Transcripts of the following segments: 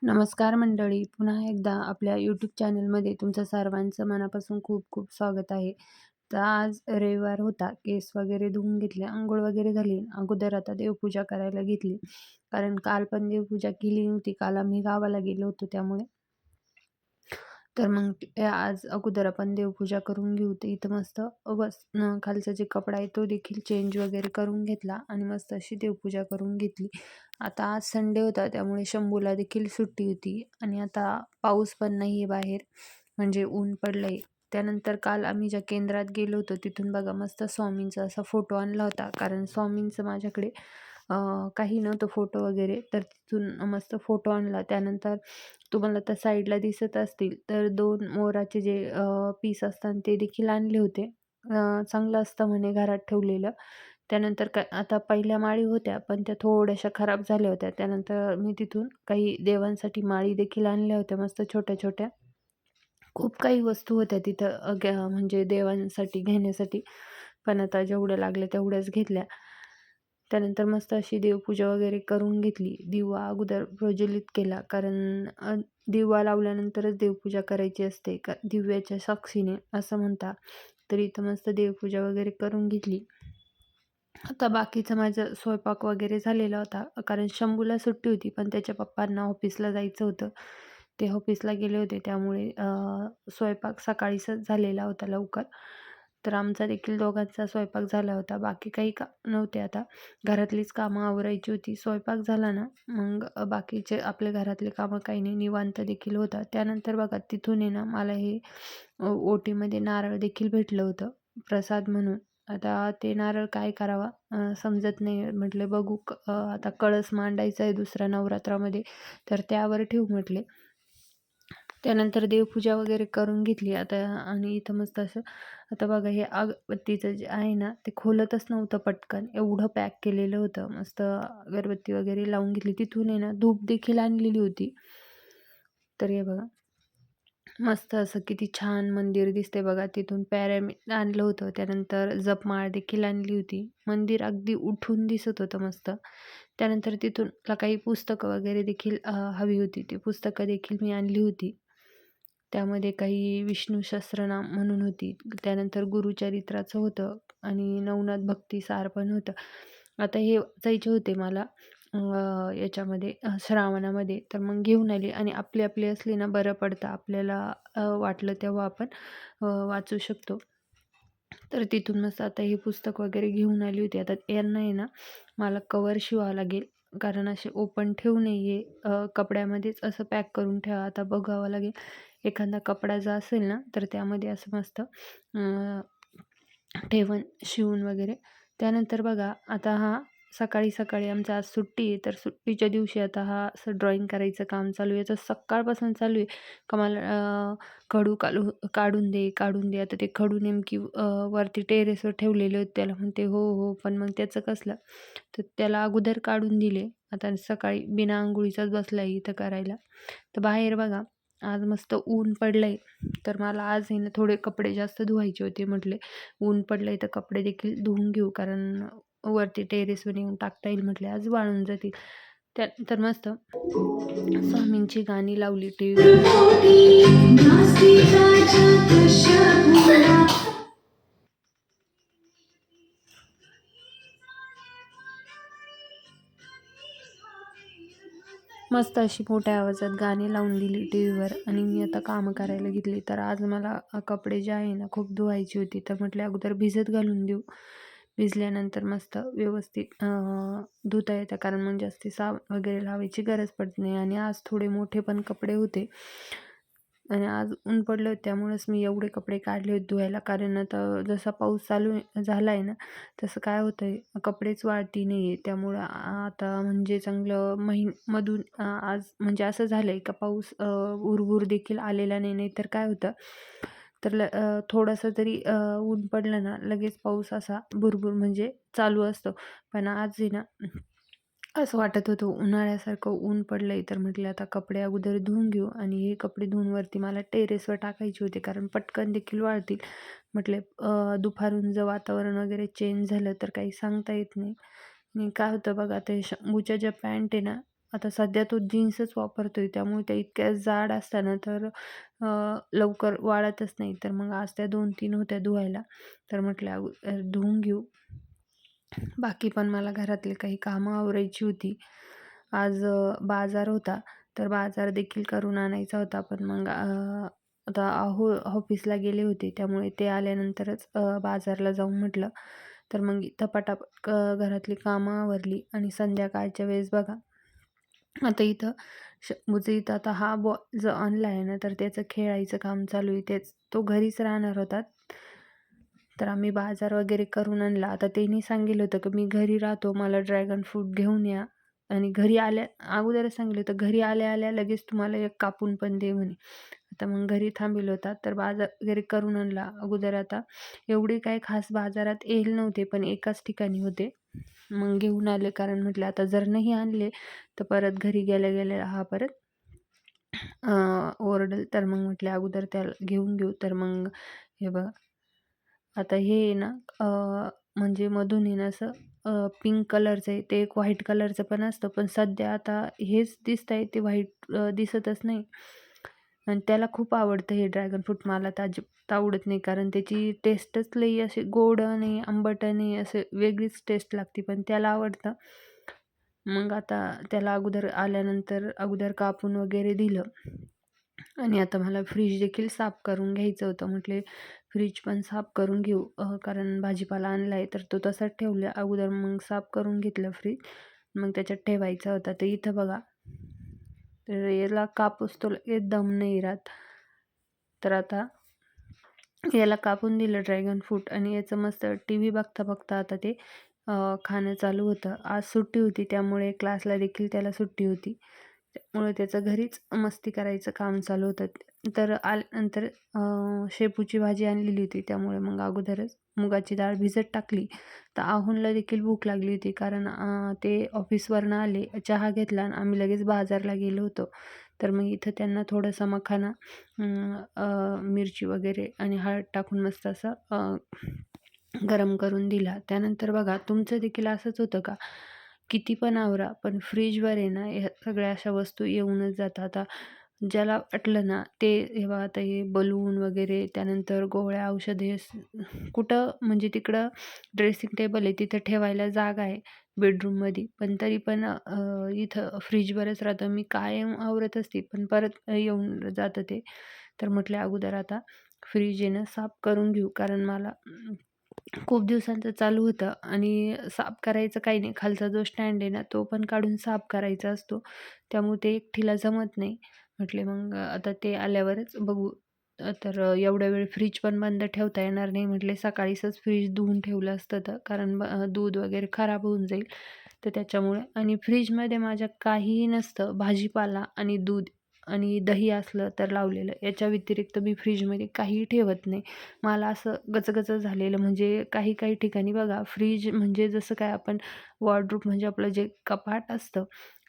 नमस्कार मंडळी, पुन्हा एकदा आपल्या यूट्यूब चॅनलमध्ये तुमचं सर्वांचं मनापासून खूप खूप स्वागत आहे. तर आज रविवार होता, केस वगैरे धुवून घेतले, अंघोळ वगैरे झाली. अगोदर आता देवपूजा करायला घेतली, कारण काल पण देवपूजा केली नव्हती. काल आम्ही गावाला गेलो होतो त्यामुळे. तर मग आज अगोदर आपण देवपूजा करून घेऊ. तर इथं मस्त खालचा जे कपडा आहे तो देखील चेंज वगैरे करून घेतला आणि मस्त अशी देवपूजा करून घेतली. आता आज संडे होता त्यामुळे शंभूला देखील सुट्टी होती आणि आता पाऊस पण नाही आहे बाहेर, म्हणजे ऊन पडलंय. त्यानंतर काल आम्ही ज्या केंद्रात गेलो होतो तिथून बघा मस्त स्वामींचा असा फोटो आणला होता, कारण स्वामींचं माझ्याकडे काही नव्हतं फोटो वगैरे, तर तिथून मस्त फोटो आणला. त्यानंतर तुम्हाला त्या साईडला दिसत असतील तर 2 मोराचे जे पीस असतात ते देखील आणले होते. चांगलं असतं म्हणे घरात ठेवलेलं. त्यानंतर आता पहिल्या माळी होत्या, पण त्या थोड्याशा खराब झाल्या होत्या. त्यानंतर मी तिथून काही देवांसाठी माळी देखील आणल्या होत्या मस्त छोट्या-छोट्या. खूप काही वस्तू होत्या तिथं म्हणजे देवांसाठी घेण्यासाठी. पण आता जेवढ्या लागल्या तेवढ्याच घेतल्या. त्यानंतर मस्त अशी देवपूजा वगैरे करून घेतली. दिवा अगोदर प्रज्वलित केला, कारण दिवा लावल्यानंतरच देवपूजा करायची असते, दिव्याच्या साक्षीने असं म्हणतात. तर इथं मस्त देवपूजा वगैरे करून घेतली. आता बाकीचं माझं स्वयंपाक वगैरे झालेला होता, कारण शंभूला सुट्टी होती, पण त्याच्या पप्पांना ऑफिसला जायचं होतं. ते ऑफिसला गेले होते त्यामुळे स्वयंपाक सकाळीच झालेला होता लवकर. तर आमचा देखील दोघांचा स्वयंपाक झाला होता. बाकी काही नव्हते आता. घरातलीच कामं आवरायची होती. स्वयंपाक झाला ना, मग बाकीचे आपल्या घरातले कामं काही नाही, निवांत देखील होतात. त्यानंतर बघा तिथून आहे ना, मला हे ओटीमध्ये नारळ देखील भेटलं होतं प्रसाद म्हणून. आता ते नारळ काय करावा समजत नाही. म्हटले बघू आता कळस मांडायचा आहे दुसऱ्या नवरात्रामध्ये, तर त्यावर ठेवू म्हटले. त्यानंतर देवपूजा वगैरे करून घेतली आता आणि इथं मस्त असं आता बघा हे अगरबत्तीचं जे आहे ना, ते खोलतच नव्हतं पटकन. एवढं पॅक केलेलं होतं. मस्त अगरबत्ती वगैरे लावून घेतली. तिथून आहे ना धूप देखील आणलेली होती. तर हे बघा मस्त असं किती छान मंदिर दिसते बघा. तिथून पिरॅमिड आणलं होतं. त्यानंतर जपमाळ देखील आणली होती. मंदिर अगदी उठून दिसत होतं मस्त. त्यानंतर तिथून मला काही पुस्तकं वगैरे देखील हवी होती. ती पुस्तकं देखील मी आणली होती. त्यामध्ये काही विष्णू सहस्त्रनाम म्हणून होती. त्यानंतर गुरुचरित्राचं होतं आणि नवनाथ भक्तिसार पण होतं. आता हे वाचायचे होते मला याच्यामध्ये श्रावणामध्ये. तर मग घेऊन आली आणि आपली आपली असली ना बरं पडतं. आपल्याला वाटलं तेव्हा आपण वाचू शकतो. तर तिथून मस्त आता हे पुस्तक वगैरे घेऊन आली होती. आता यांना आहे ना मला कवर शिवावं लागेल, कारण असे ओपन ठेवू नये. कपड्यामध्येच असं पॅक करून ठेवा. आता बघावं लागेल. एखादा कपडा जर असेल ना, तर त्यामध्ये असं मस्त ठेवून शिवून वगैरे. त्यानंतर बघा आता हा सकाळी-सकाळी आमची आज सुट्टी आहे, तर सुट्टीच्या दिवशी आता हा असं ड्रॉइंग करायचं काम चालू आहे. तर सकाळपासून चालू आहे का मला खडू काढून दे, काढून दे. आता ते खडू नेमकी वरती टेरेसवर ठेवलेले होते. त्याला म्हणते, "हो, हो." पण मग त्याचं कसलं, तर त्याला अगोदर काढून दिले. आता सकाळी बिना अंघोळीचाच बसला इथं करायला. तर बाहेर बघा आज मस्त ऊन पडलंय, तर मला आज आहे ना थोडे कपडे जास्त धुवायचे होते. म्हटले ऊन पडलंय तर कपडे देखील धुवून घेऊ, कारण वरती टेरेसवर येऊन टाकता येईल म्हटले, आज वाळून जातील. त्यानंतर मस्त स्वामींची गाणी लावली टीव्हीवर. मस्त अशी मोठ्या आवाजात गाणी लावून दिली टीव्हीवर आणि मी आता कामं करायला घेतली. तर आज मला कपडे जे आहे ना खूप धुवायची होती, तर म्हटले अगोदर भिजत घालून देऊ. भिजल्यानंतर मस्त व्यवस्थित धुता येतं, कारण मग जास्ती साबण वगैरे लावायची गरज पडत नाही. आणि आज थोडे मोठे पण कपडे होते आणि आज ऊन पडलं त्यामुळेच मी एवढे कपडे काढले होते धुवायला, कारण आता जसा पाऊस चालू झाला आहे ना, तसं काय होतं आहे कपडेच वाळती नाही आहे. त्यामुळं आता म्हणजे चांगलं मधून आज म्हणजे असं झालं आहे का पाऊस उरभूर देखील आलेला नाही. नाही तर काय होतं, तर थोडंसं जरी ऊन पडलं ना लगेच पाऊस असा भुरभुर म्हणजे चालू असतो. पण आज आहे ना असं वाटत होतं उन्हाळ्यासारखं ऊन पडलंय, तर म्हटलं आता कपडे अगोदर धुवून घेऊ आणि हे कपडे धुवून वरती मला टेरेसवर टाकायचे होते, कारण पटकन देखील वाळतील. म्हटले दुपारून जर वातावरण वगैरे चेंज झालं तर काही सांगता येत नाही. आणि काय होतं बघा, ते शंभूच्या ज्या पॅन्ट आहे ना, आता सध्या तो जीन्सच वापरतोय, त्यामुळे त्या इतक्या जाड असताना तर लवकर वाळतच नाही. तर मग आज त्या 2-3 होत्या धुवायला. तर म्हटलं धुवून घेऊ. बाकी पण मला घरातली काही कामं आवरायची होती. आज बाजार होता, तर बाजार देखील करून आणायचा होता. पण मग आता ऑफिसला गेले होते, त्यामुळे ते आल्यानंतरच बाजारला जाऊ म्हटलं. तर मग इथं पटापट घरातली कामं आवरली आणि संध्याकाळच्या वेळेस बघा, आता इथं शंभूचं इथं आता हा जो आणला आहे ना, तर त्याचं खेळायचं काम चालू आहे. तो घरीच राहणार होता. तर आम्ही बाजार वगैरे करून आणला. आता त्यांनी सांगितलं होतं की मी घरी राहतो, मला ड्रॅगन फ्रूट घेऊन या आणि घरी अगोदरच सांगितलं होतं, घरी आल्या-आल्या लगेच तुम्हाला एक कापून पण दे म्हणे. आता मग घरी थांबेल होता, तर बाजार वगैरे करून आणला. अगोदर आता एवढे काही खास बाजारात येईल नव्हते, पण एकाच ठिकाणी होते. मग घेऊन आले, कारण म्हटलं आता जर नाही आणले, तर परत घरी गेल्या-गेल्या हा परत ओरडेल. तर मग म्हटले अगोदर त्याला घेऊन घेऊ. तर मग हे बघा, आता हे आहे ना, म्हणजे मधून आहे ना असं पिंक कलरचं आहे. ते एक व्हाईट कलरचं पण असतं, पण सध्या आता हेच दिसतंय, ते व्हाईट दिसतच नाही. आणि त्याला खूप आवडतं हे ड्रॅगन फ्रूट. मला तर अजिबात आवडत नाही, कारण त्याची टेस्टच लई अशी गोड नाही, आंबट नाही, असं वेगळीच टेस्ट लागते. पण त्याला आवडतं. मग आता त्याला अगोदर कापून वगैरे दिलं. आणि आता मला फ्रीज देखील साफ करून घ्यायचं होतं. म्हटले फ्रीज पण साफ करून घेऊ, कारण भाजीपाला आणलाय तर तो तसाच ठेवला अगोदर. मग साफ करून घेतलं फ्रीज. मग त्याच्यात ठेवायचा होता. तर इथं बघा, तर याला कापूस तो एकदम नाही राहत. तर आता याला कापून दिलं ड्रॅगन फ्रूट आणि याचं मस्त टीव्ही बघता-बघता आता ते खाणं चालू होतं. आज सुट्टी होती, त्यामुळे क्लासला देखील त्याला सुट्टी होती. त्यामुळे त्याचं घरीच मस्ती करायचं काम चालू होतं. तर आल्यानंतर शेपूची भाजी आणलेली होती, त्यामुळे मग अगोदरच मुगाची डाळ भिजत टाकली. तर आहोंला देखील भूक लागली होती, कारण ते ऑफिसवरनं आले, चहा घेतला आणि आम्ही लगेच बाजारला गेलो होतो. तर मग इथं त्यांना थोडासा मखाना, मिरची वगैरे आणि हळद टाकून मस्त असं गरम करून दिला. त्यानंतर बघा, तुमचं देखील असंच होतं का? किती पण आवरा, पण फ्रीजवर आहे ना, ह्या सगळ्या अशा वस्तू येऊनच जातात. आता ज्याला वाटलं ना, ते हे बघा, आता हे बलून वगैरे, त्यानंतर गोळ्या, औषधे, कुठं म्हणजे तिकडं ड्रेसिंग टेबल आहे, तिथं ठेवायला जागा आहे बेडरूममध्ये, पण तरी पण इथं फ्रीजवरच राहतं. मी कायम आवरत असते, पण परत येऊन जातं ते. तर म्हटलं अगोदर आता फ्रीज आहे ना साफ करून घेऊ, कारण मला खूप दिवसांचं चालू होतं आणि साफ करायचं काही नाही. खालचा जो स्टँड आहे ना, तो पण काढून साफ करायचा असतो. त्यामुळे ते एकटीला जमत नाही. म्हटले मग आता ते आल्यावरच बघू. तर एवढ्या वेळ फ्रीज पण बंद ठेवता येणार नाही. म्हटले सकाळीचच फ्रीज धुवून ठेवलं असतं तर, कारण दूध वगैरे खराब होऊन जाईल. तर त्याच्यामुळे, आणि फ्रीजमध्ये माझ्या काहीही नसतं. भाजीपाला आणि दूध आणि दही असलं तर लावलेलं. याच्या व्यतिरिक्त मी फ्रीजमध्ये काहीही ठेवत नाही. मला असं गचगच झालेलं, म्हणजे काही-काही ठिकाणी बघा, फ्रीज म्हणजे जसं काय आपण वॉर्डरोब म्हणजे आपलं जे कपाट असतं,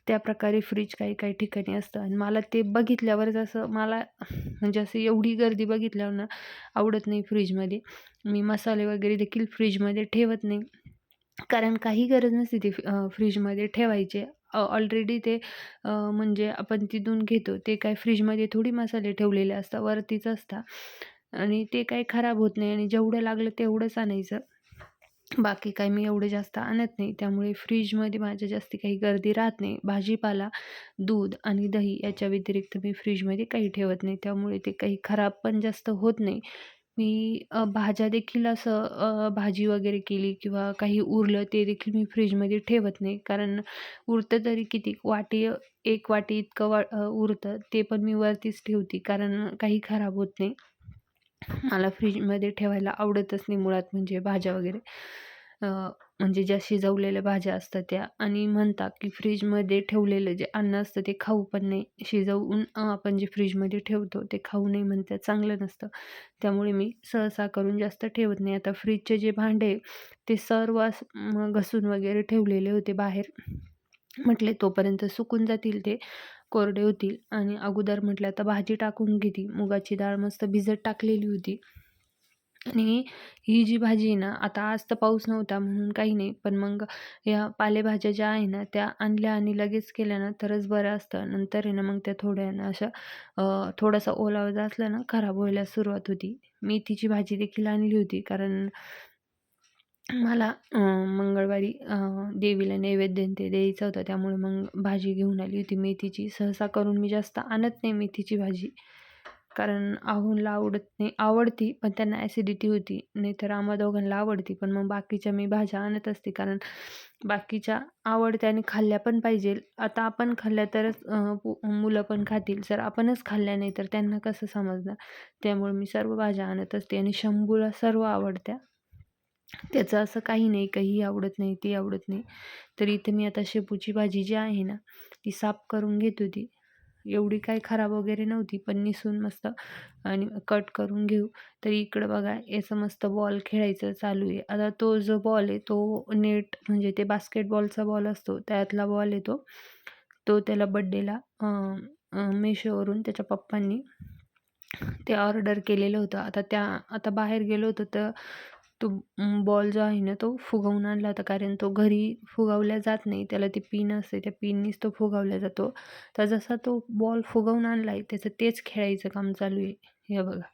त्या प्रकारे फ्रीज काही-काही ठिकाणी असतं. आणि मला ते बघितल्यावरच असं मला म्हणजे असं एवढी गर्दी बघितल्यावर ना आवडत नाही फ्रीजमध्ये. मी मसाले वगैरे देखील फ्रीजमध्ये ठेवत नाही. कारण काही गरज नसते ती फ्रीजमध्ये ठेवायची. ऑलरेडी ते म्हणजे आपण तिथून घेतो. ते काय फ्रीजमध्ये थोडी मसाले ठेवलेले असतात, वरतीच असतात आणि ते काही खराब होत नाही आणि जेवढं लागलं तेवढंच आणायचं. बाकी काही मी एवढं जास्त आणत नाही. त्यामुळे फ्रीजमध्ये माझ्या जास्ती काही गर्दी राहत नाही. भाजीपाला, दूध आणि दही याच्या व्यतिरिक्त मी फ्रीजमध्ये काही ठेवत नाही. त्यामुळे ते काही खराब पण जास्त होत नाही. मी भाज्या देखील असं भाजी वगैरे केली किंवा काही उरलं ते देखील मी फ्रीजमध्ये ठेवत नाही. कारण उरतं तरी किती, एक वाटी इतकं उरतं. ते पण मी वरतीच ठेवते, कारण काही खराब होत नाही. मला फ्रीजमध्ये ठेवायला आवडतच नाही मुळात, म्हणजे भाज्या वगैरे. अ, म्हणजे ज्या शिजवलेल्या भाज्या असतात त्या, आणि म्हणतात की फ्रीजमध्ये ठेवलेलं जे अन्न असतं ते खाऊ पण नाही. शिजवून आपण जे फ्रीजमध्ये ठेवतो ते खाऊ नये म्हणतात, चांगलं नसतं. त्यामुळे मी सहसा करून जास्त ठेवत नाही. आता फ्रीजचे जे भांडे ते सर्व घासून वगैरे ठेवलेले होते बाहेर. म्हटले तोपर्यंत सुकून जातील ते, कोरडे होतील. आणि अगोदर म्हटलं आता भाजी टाकून घेते. मुगाची डाळ मस्त भिजत टाकलेली होती आणि ही जी भाजी आहे ना, आता आज तर पाऊस नव्हता म्हणून काही नाही. पण मग ह्या पालेभाज्या ज्या आहे ना, त्या आणल्या आणि लगेच केल्या ना, तरच बरं असतं. नंतर आहे ना, मग त्या थोड्या ना अशा थोडासा ओलावा असला ना, खराब व्हायला सुरुवात होती. मेथीची भाजी देखील आणली होती, कारण मला मंगळवारी देवीला नैवेद्य आणि ते द्यायचं होतं. त्यामुळे मग भाजी घेऊन आली होती मेथीची. सहसा करून मी जास्त आणत नाही मेथीची भाजी. कारण आहोंला आवडत नाही. आवडती, पण त्यांना ॲसिडिटी होती. नाहीतर आम्हा दोघांना आवडती. पण मग बाकीच्या मी भाज्या आणत असते. कारण बाकीच्या आवडत्या आणि खाल्ल्या पण पाहिजे. आता आपण खाल्ल्या तरच मुलं पण खातील. जर आपणच खाल्ल्या नाही, तर त्यांना कसं समजणार? त्यामुळे मी सर्व भाज्या आणत असते आणि शंभूला सर्व आवडत्या. त्याचं असं काही नाही का ही आवडत नाही, ती आवडत नाही. तर इथे मी आता शेपूची भाजी जी आहे ना, ती साफ करून घेत होती. एवढी काही खराब वगैरे नव्हती, पण निसून मस्त आणि कट करून घेऊ. तर इकडं बघा याचं मस्त बॉल खेळायचं चालू आहे. आता तो जो बॉल आहे तो नेट म्हणजे ते बास्केटबॉलचा बॉल असतो त्यातला बॉल आहे तो. तो त्याला बर्थडेला Meeshoवरून त्याच्या पप्पांनी ते ऑर्डर केलेलं होतं. आता बाहेर गेलो होतो तर तो बॉल जो आहे ना तो फुगवून आणला होता. कारण तो घरी फुगवला जात नाही. त्याला ती पिन असते, त्या पिननीच तो फुगवला जातो. तर जसा तो बॉल फुगवून आणलाय त्याचं तेच खेळायचं काम चालू आहे. हे बघा.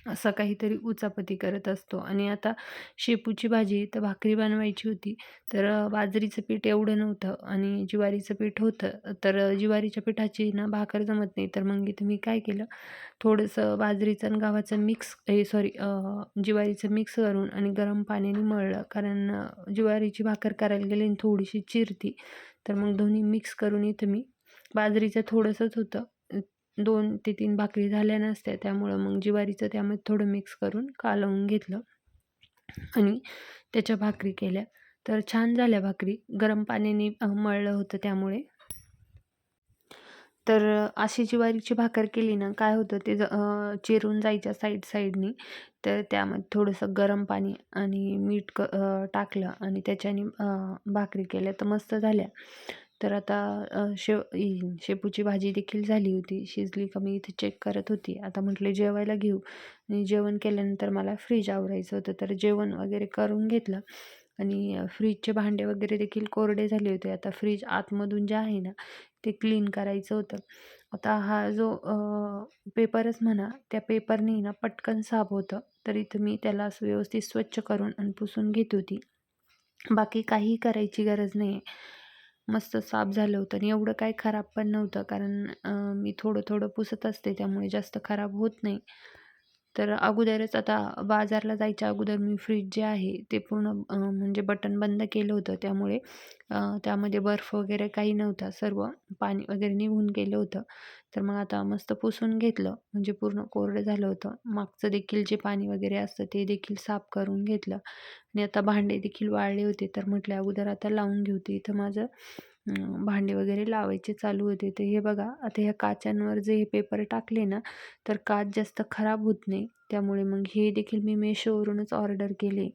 असा काहीतरी उचापती करत असतो. आणि आता शेपूची भाजी तर भाकरी बनवायची होती. तर बाजरीचं पीठ एवढं नव्हतं आणि ज्वारीचं पीठ होतं. तर ज्वारीच्या पिठाची ना भाकर जमत नाही. तर मग इथं मी काय केलं, थोडंसं बाजरीचं आणि गव्हाचं मिक्स सॉरी ज्वारीचं मिक्स करून आणि गरम पाण्याने मळलं. कारण ज्वारीची भाकर करायला गेली आणि थोडीशी चिरती. तर मग दोन्ही मिक्स करून इथं मी बाजरीचं थोडंसंच होतं. 2 ते 3 भाकरी झाल्या नसत्या. त्यामुळं मग ज्वारीचं त्यामध्ये थोडं मिक्स करून कालवून घेतलं आणि त्याच्या भाकरी केल्या. तर छान झाल्या भाकरी. गरम पाण्याने मळलं होतं त्यामुळे. तर अशी ज्वारीची भाकर केली ना, काय होतं ते चिरून जायच्या साईडनी. तर त्यामध्ये थोडंसं गरम पाणी आणि मीठ टाकलं आणि त्याच्याने भाकरी केल्या तर मस्त झाल्या. तर आता शेपूची भाजी देखील झाली होती. शिजली का मी इथे चेक करत होती. आता म्हटले जेवायला घेऊ आणि जेवण केल्यानंतर मला फ्रीज आवरायचं होतं. तर जेवण वगैरे करून घेतलं आणि फ्रीजचे भांडे वगैरे देखील कोरडे झाले होते. आता फ्रीज आतमधून जे आहे ना, ते क्लीन करायचं होतं. आता हा जो पेपरच म्हणा, त्या पेपरने ना पटकन साफ होतं. तर इथं मी त्याला असं व्यवस्थित स्वच्छ करून आणि पुसून घेत होती. बाकी काहीही करायची गरज नाही. मस्त साफ झालं होतं आणि एवढं काही खराब पण नव्हतं. कारण मी थोडं पुसत असते त्यामुळे जास्त खराब होत नाही. तर अगोदरच आता बाजारला जायच्या अगोदर मी फ्रीज जे आहे ते पूर्ण म्हणजे बटन बंद केलं होतं. त्यामुळे त्यामध्ये बर्फ वगैरे काही नव्हता. सर्व पाणी वगैरे निघून गेलं होतं. तर मग आता मस्त पुसून घेतलं, म्हणजे पूर्ण कोरडं झालं होतं. मागचं देखील जे पाणी वगैरे असतं ते देखील साफ करून घेतलं आणि आता भांडे देखील वाळले होते. तर म्हटलं अगोदर आता लावून घेऊ. ते इथं माझं भांडे वगैरे लावायचे चालू होते. तर हे बघा, आता ह्या काचांवर जे हे पेपर टाकले ना, तर काच जास्त खराब होत नाही. त्यामुळे मग हे देखील मी Meeshoवरूनच ऑर्डर केले.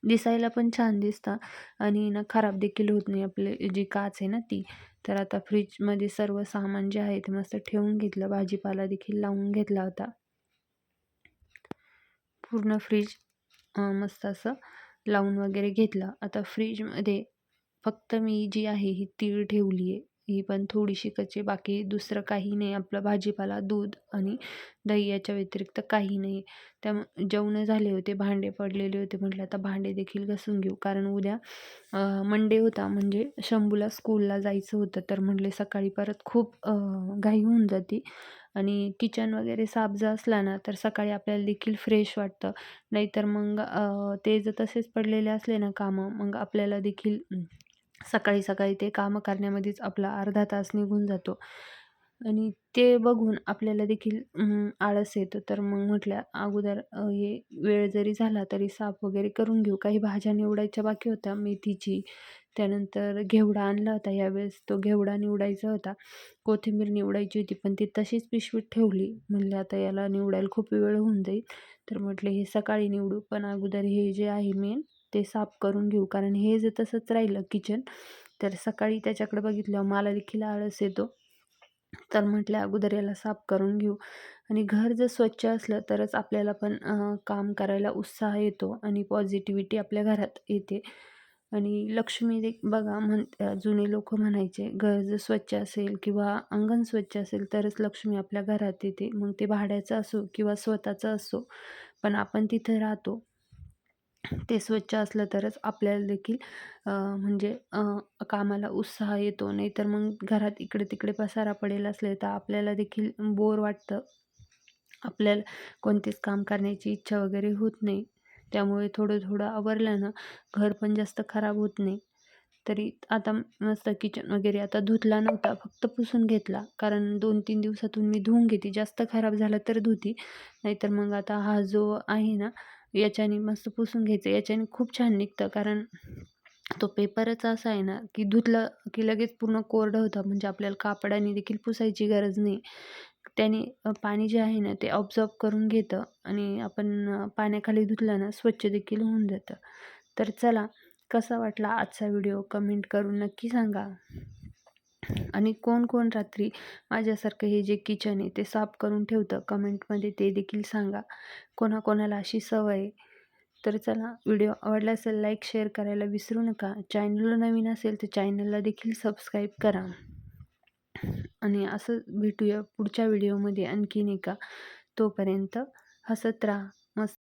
दिसायला पण छान दिसतं आणि ना खराब देखील होत नाही आपले जी काच आहे ना ती. तर आता फ्रीजमध्ये सर्व सामान जे आहे ते मस्त ठेवून घेतलं. भाजीपाला देखील लावून घेतला होता. पूर्ण फ्रीज मस्त असं लावून वगैरे घेतलं. आता फ्रीजमध्ये फक्त मी जी आहे ही तीळ ठेवली आहे. ही पण थोडीशी कच्ची, बाकी दुसरं काही नाही. आपला भाजीपाला, दूध आणि दही याच्या व्यतिरिक्त काही नाही. जेवणं झाले होते, भांडे पडलेले होते. म्हटलं आता भांडे देखील घासून घेऊ. कारण उद्या मंडे होता, म्हणजे शंभूला स्कूलला जायचं होतं. तर म्हटले सकाळी परत खूप घाई होऊन जाते आणि किचन वगैरे साफ जर असला ना, तर सकाळी आपल्याला देखील फ्रेश वाटतं. नाहीतर मग ते जर तसेच पडलेले असले ना कामं, मग आपल्याला देखील सकाळी ते कामं करण्यामध्येच आपला अर्धा तास निघून जातो आणि ते बघून आपल्याला देखील आळस येतो. तर मग म्हटलं अगोदर हे वेळ जरी झाला तरी साफ वगैरे करून घेऊ. काही भाज्या निवडायच्या बाकी होत्या. मेथीची, त्यानंतर घेवडा आणला होता यावेळेस, तो घेवडा निवडायचा होता. कोथिंबीर निवडायची होती, पण ती तशीच पिशवीत ठेवली. म्हणलं आता याला निवडायला खूप वेळ होऊन जाईल. तर म्हटले हे सकाळी निवडू, पण अगोदर हे जे आहे मेन ते साफ करून घेऊ. कारण हे जर तसंच राहिलं किचन, तर सकाळी त्याच्याकडे बघितल्यावर मला देखील आळस येतो. तर म्हटलं अगोदर याला साफ करून घेऊ. आणि घर जर स्वच्छ असलं तरच आपल्याला पण काम करायला उत्साह येतो आणि पॉझिटिव्हिटी आपल्या घरात येते. आणि लक्ष्मी बघा जुने लोकं म्हणायचे, घर जर स्वच्छ असेल किंवा अंगण स्वच्छ असेल तरच लक्ष्मी आपल्या घरात येते. मग ते भाड्याचं असो किंवा स्वतःचं असो, पण आपण तिथे राहतो. ते स्वच्छ असलं तरच आपल्याला देखील म्हणजे कामाला उत्साह येतो. नाहीतर मग घरात इकडे-तिकडे पसारा पडेल असले तर आपल्याला देखील बोर वाटतं. आपल्याला कोणतेच काम करण्याची इच्छा वगैरे होत नाही. त्यामुळे थोडं-थोडं आवरलं ना, घर पण जास्त खराब होत नाही. तरी आता मस्त किचन वगैरे आता धुतला नव्हता, फक्त पुसून घेतला. कारण 2-3 दिवसातून मी धुवून घेते. जास्त खराब झाला तर धुते. नाहीतर मग आता हा जो आहे ना, याच्याने मस्त पुसून घ्यायचं. याच्याने खूप छान निघतं. कारण तो पेपरच असा आहे ना, की धुतलं की लगेच पूर्ण कोरडं होतं. म्हणजे आपल्याला कापडाने देखील पुसायची गरज नाही. त्याने पाणी जे आहे ना, ते ऑब्झॉर्ब करून घेतं आणि आपण पाण्याखाली धुतलं ना, स्वच्छ देखील होऊन जातं. तर चला, कसा वाटला आजचा व्हिडिओ कमेंट करून नक्की सांगा. आणि कोण-कोण रात्री माझ्यासारखं हे जे किचन आहे ते साफ करून ठेवतं, कमेंटमध्ये ते देखील सांगा. कोणाकोणाला अशी सवय आहे. तर चला, व्हिडिओ आवडला असेल लाईक, शेअर करायला विसरू नका. चॅनलला नवीन असेल तर चॅनलला देखील सबस्क्राईब करा. आणि असं भेटूया पुढच्या व्हिडिओमध्ये आणखीन एका. तोपर्यंत हसत राहा. मस्त